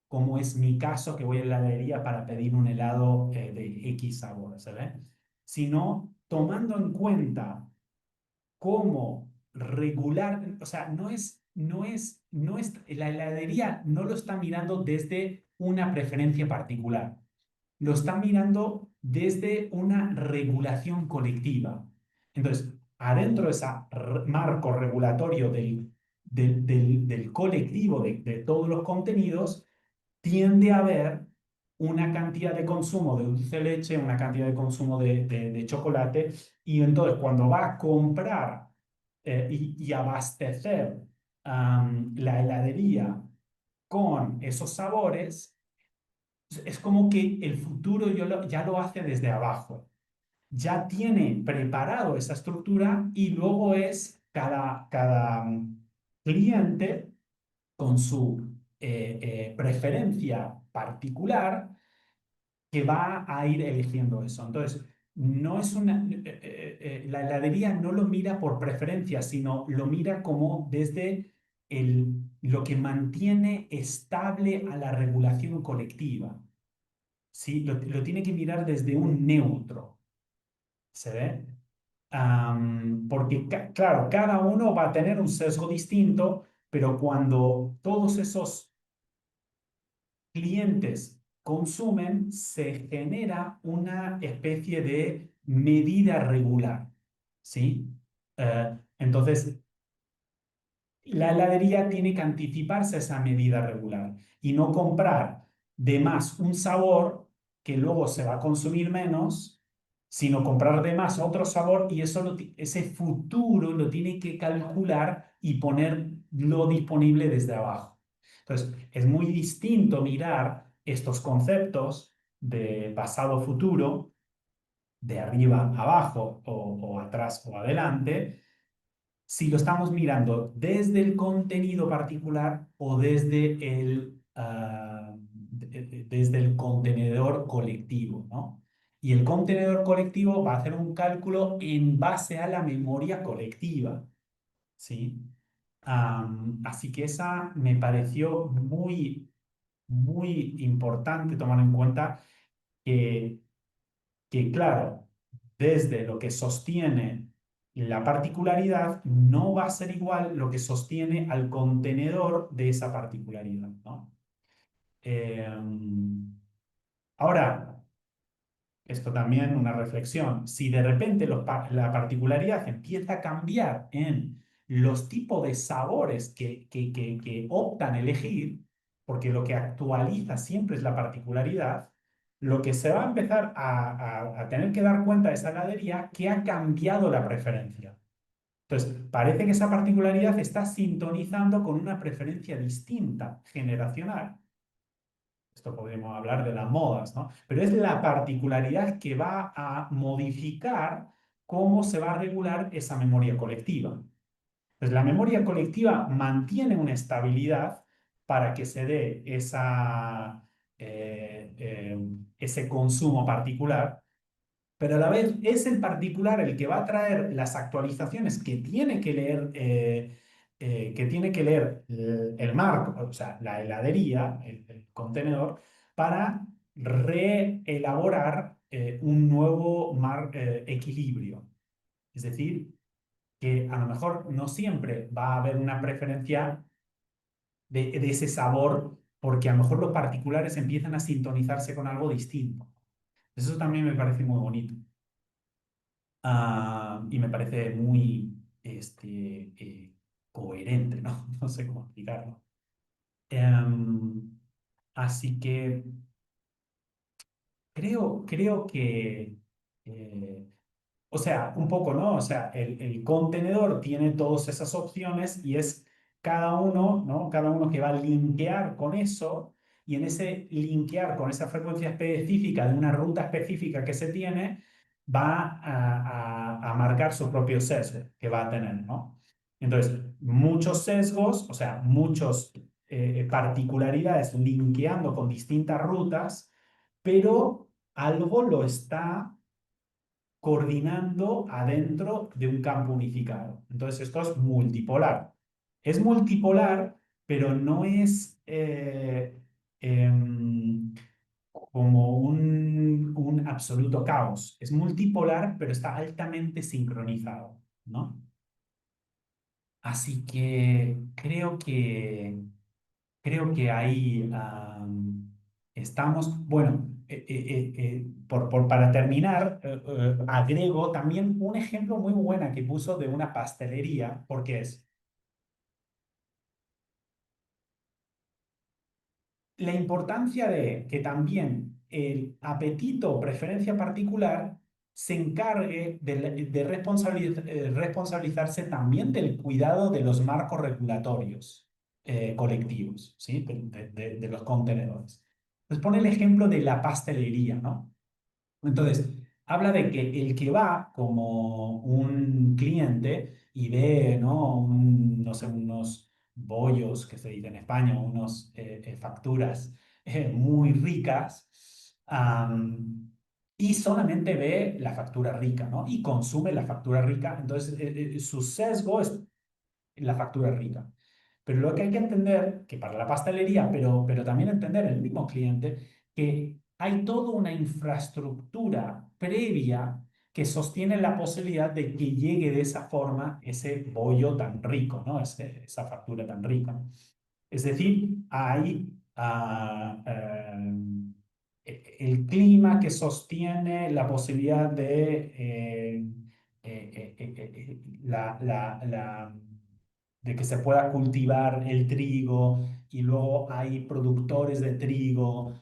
como es mi caso que voy a la heladería para pedir un helado de X sabor, ¿se ve? Sino tomando en cuenta cómo regular, o sea, la heladería no lo está mirando desde una preferencia particular, lo está mirando desde una regulación colectiva. Entonces, adentro de ese marco regulatorio del colectivo de todos los contenidos, tiende a haber una cantidad de consumo de dulce de leche, una cantidad de consumo de chocolate, y entonces cuando va a comprar y abastecer la heladería con esos sabores, es como que el futuro ya lo hace desde abajo, ya tiene preparado esa estructura y luego es cada cliente con su preferencia particular que va a ir eligiendo eso. Entonces, no es la heladería no lo mira por preferencia, sino lo mira como desde lo que mantiene estable a la regulación colectiva. ¿Sí? Lo tiene que mirar desde un neutro. ¿Se ve? Porque, claro, cada uno va a tener un sesgo distinto, pero cuando todos esos clientes consumen, se genera una especie de medida regular, ¿sí? Entonces, la heladería tiene que anticiparse a esa medida regular y no comprar de más un sabor que luego se va a consumir menos, sino comprar de más otro sabor y ese futuro lo tiene que calcular y ponerlo disponible desde abajo. Entonces, es muy distinto mirar estos conceptos de pasado-futuro, de arriba a abajo o atrás o adelante, si lo estamos mirando desde el contenido particular o desde el contenedor colectivo, ¿no? Y el contenedor colectivo va a hacer un cálculo en base a la memoria colectiva, ¿sí? Así que esa me pareció muy importante tomar en cuenta que claro, desde lo que sostiene la particularidad, no va a ser igual lo que sostiene al contenedor de esa particularidad, ¿no? Eh, ahora, esto también una reflexión, si de repente la particularidad empieza a cambiar en los tipos de sabores que optan elegir, porque lo que actualiza siempre es la particularidad, lo que se va a empezar a tener que dar cuenta de esa heladería que ha cambiado la preferencia. Entonces, parece que esa particularidad está sintonizando con una preferencia distinta, generacional. Esto podríamos hablar de las modas, ¿no? Pero es la particularidad que va a modificar cómo se va a regular esa memoria colectiva. Pues la memoria colectiva mantiene una estabilidad para que se dé ese consumo particular, pero a la vez es el particular el que va a traer las actualizaciones que tiene que leer el marco, o sea, la heladería, el contenedor, para reelaborar un nuevo equilibrio. Es decir, que a lo mejor no siempre va a haber una preferencia de ese sabor, porque a lo mejor los particulares empiezan a sintonizarse con algo distinto. Eso también me parece muy bonito. Y me parece muy coherente, ¿no? No sé cómo explicarlo. Em, Así que creo que eh, o sea, un poco, ¿no? O sea, el contenedor tiene todas esas opciones y es cada uno, ¿no? Cada uno que va a linkear con eso y en ese linkear con esa frecuencia específica de una ruta específica que se tiene, va a marcar su propio sesgo que va a tener, ¿no? Entonces, muchos sesgos, o sea, muchos particularidades linkeando con distintas rutas, pero algo lo está coordinando adentro de un campo unificado. Entonces, esto es multipolar. Es multipolar, pero no es como un absoluto caos. Es multipolar, pero está altamente sincronizado, ¿no? Así que creo que ahí estamos. Bueno, para terminar, agrego también un ejemplo muy bueno que puso de una pastelería, porque es la importancia de que también el apetito o preferencia particular se encargue de responsabilizarse también del cuidado de los marcos regulatorios colectivos, ¿sí? De los contenedores. Pues pone el ejemplo de la pastelería, ¿no? Entonces, habla de que el que va como un cliente y ve, ¿no? No sé, unos bollos que se dice en España, unas facturas muy ricas, y solamente ve la factura rica, ¿no? Y consume la factura rica. Entonces, su sesgo es la factura rica. Pero lo que hay que entender, que para la pastelería, pero también entender el mismo cliente, que hay toda una infraestructura previa que sostiene la posibilidad de que llegue de esa forma ese bollo tan rico, ¿no? Esa factura tan rica. Es decir, hay el clima que sostiene la posibilidad de que se pueda cultivar el trigo y luego hay productores de trigo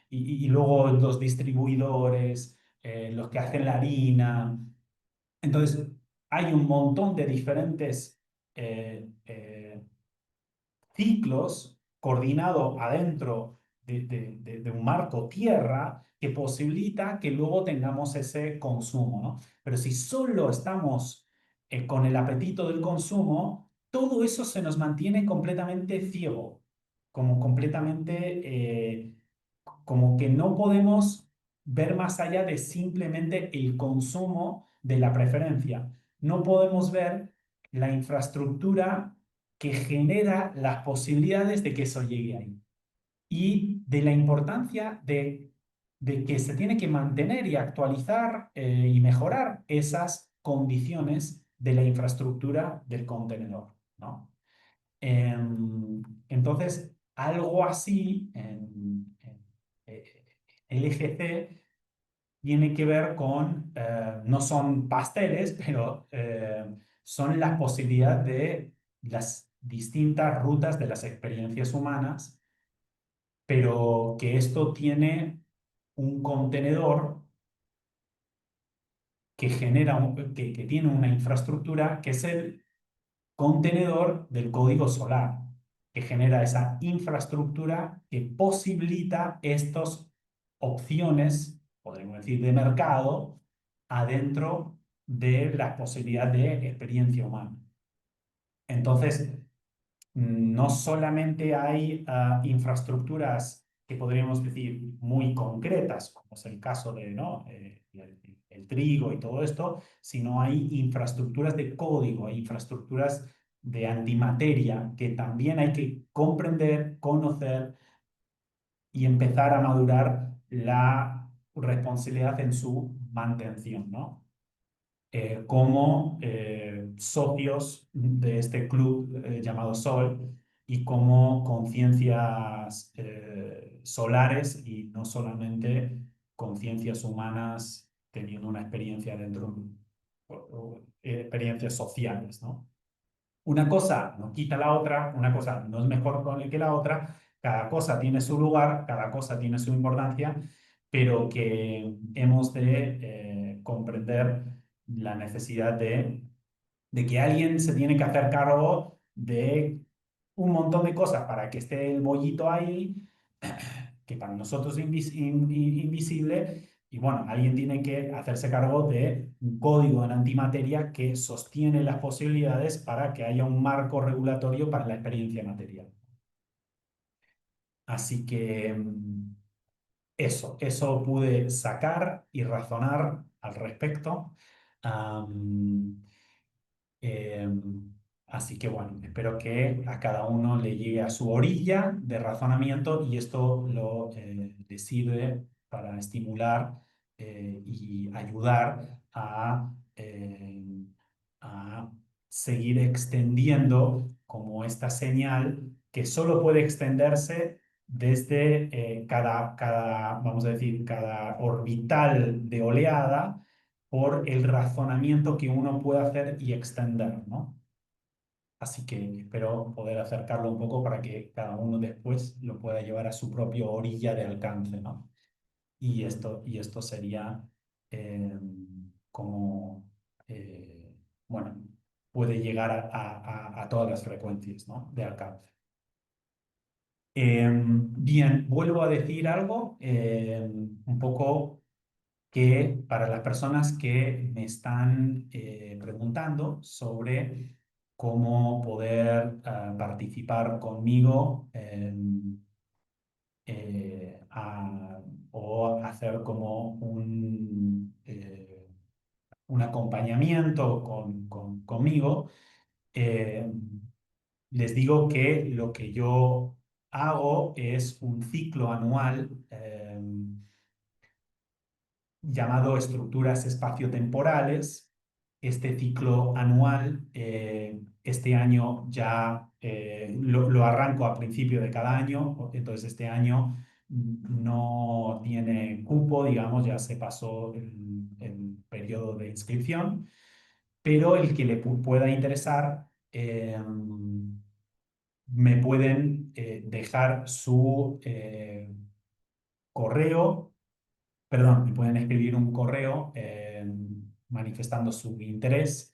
y luego los distribuidores, los que hacen la harina. Entonces, hay un montón de diferentes ciclos coordinados adentro de un marco tierra que posibilita que luego tengamos ese consumo, ¿no? Pero si solo estamos con el apetito del consumo, todo eso se nos mantiene completamente ciego, como completamente, como que no podemos ver más allá de simplemente el consumo de la preferencia. No podemos ver la infraestructura que genera las posibilidades de que eso llegue ahí y de la importancia de que se tiene que mantener y actualizar y mejorar esas condiciones de la infraestructura del contenedor, ¿no? Entonces, algo así eh, el EGC tiene que ver con, no son pasteles, pero son las posibilidades de las distintas rutas de las experiencias humanas, pero que esto tiene un contenedor que genera, que tiene una infraestructura que es el contenedor del código solar, que genera esa infraestructura que posibilita estas opciones, podríamos decir, de mercado adentro de la posibilidad de experiencia humana. Entonces, no solamente hay infraestructuras que podríamos decir muy concretas, como es el caso de ¿no? El trigo y todo esto, sino hay infraestructuras de código, hay infraestructuras de antimateria que también hay que comprender, conocer y empezar a madurar la responsabilidad en su mantención, ¿no? Como socios de este club llamado Sol y como conciencias solares y no solamente conciencias humanas teniendo una experiencia dentro, experiencias sociales, ¿no? Una cosa no quita la otra, una cosa no es mejor que la otra, cada cosa tiene su lugar, cada cosa tiene su importancia, pero que hemos de comprender la necesidad de que alguien se tiene que hacer cargo de un montón de cosas para que esté el bollito ahí, que para nosotros es invisible, y bueno, alguien tiene que hacerse cargo de un código en antimateria que sostiene las posibilidades para que haya un marco regulatorio para la experiencia material. Así que eso pude sacar y razonar al respecto. Am, eh, Así que bueno, espero que a cada uno le llegue a su orilla de razonamiento y esto le sirve para estimular y ayudar a seguir extendiendo como esta señal que solo puede extenderse desde vamos a decir, cada orbital de oleada por el razonamiento que uno puede hacer y extender, ¿no? Así que espero poder acercarlo un poco para que cada uno después lo pueda llevar a su propia orilla de alcance, ¿no? Y esto sería eh, como, bueno, puede llegar a todas las frecuencias, ¿no? De alcance. Bien, vuelvo a decir algo un poco que para las personas que me están preguntando sobre cómo poder participar conmigo o hacer como un acompañamiento conmigo, eh, les digo que lo que yo hago es un ciclo anual llamado estructuras espaciotemporales. Este ciclo anual, este año ya lo arranco a principio de cada año, entonces este año no tiene cupo, digamos, ya se pasó el periodo de inscripción, pero el que le pueda interesar, me pueden dejar su correo. Perdón, me pueden escribir un correo manifestando su interés.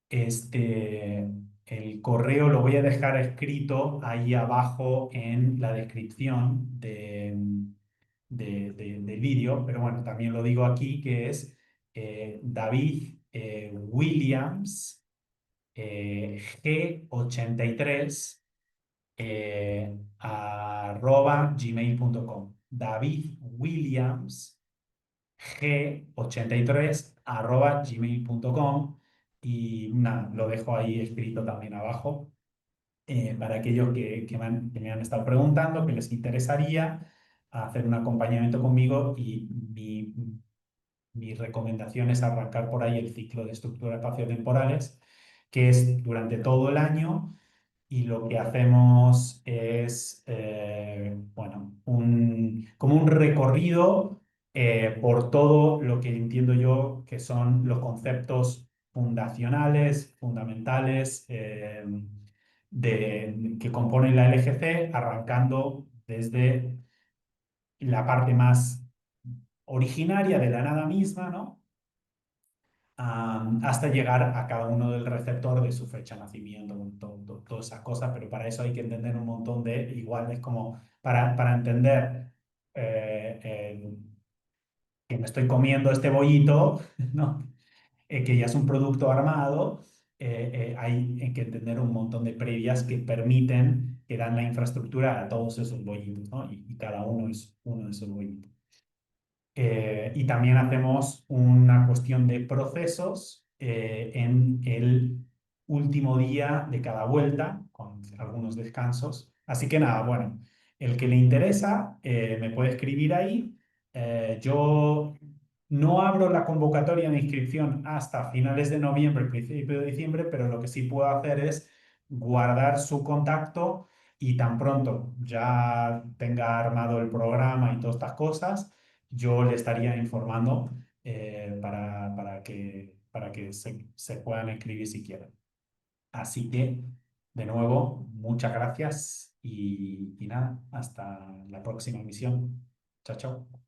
Este, el correo lo voy a dejar escrito ahí abajo en la descripción del vídeo, pero bueno, también lo digo aquí, que es David Williams G83 arroba gmail.com. David Williams G83 arroba gmail.com y nada, lo dejo ahí escrito también abajo para aquellos que me han estado preguntando, que les interesaría hacer un acompañamiento conmigo y mi recomendación es arrancar por ahí el ciclo de estructuras espaciotemporales, que es durante todo el año y lo que hacemos es, bueno, como un recorrido por todo lo que entiendo yo que son los conceptos fundacionales, fundamentales, que componen la LGC, arrancando desde la parte más originaria de la nada misma, ¿no? Hasta llegar a cada uno del receptor de su fecha de nacimiento, todas esas cosas, pero para eso hay que entender un montón de, igual es como para entender que me estoy comiendo este bollito, ¿no? Que ya es un producto armado, hay que entender un montón de previas que permiten, que dan la infraestructura a todos esos bollitos, ¿no? Y cada uno es uno de esos bollitos. Y también hacemos una cuestión de procesos en el último día de cada vuelta, con algunos descansos. Así que nada, bueno, el que le interesa me puede escribir ahí. Yo no abro la convocatoria de inscripción hasta finales de noviembre, principio de diciembre, pero lo que sí puedo hacer es guardar su contacto y tan pronto ya tenga armado el programa y todas estas cosas yo le estaría informando para que se puedan escribir si quieren. Así que, de nuevo, muchas gracias y nada, hasta la próxima emisión. Chao, chao.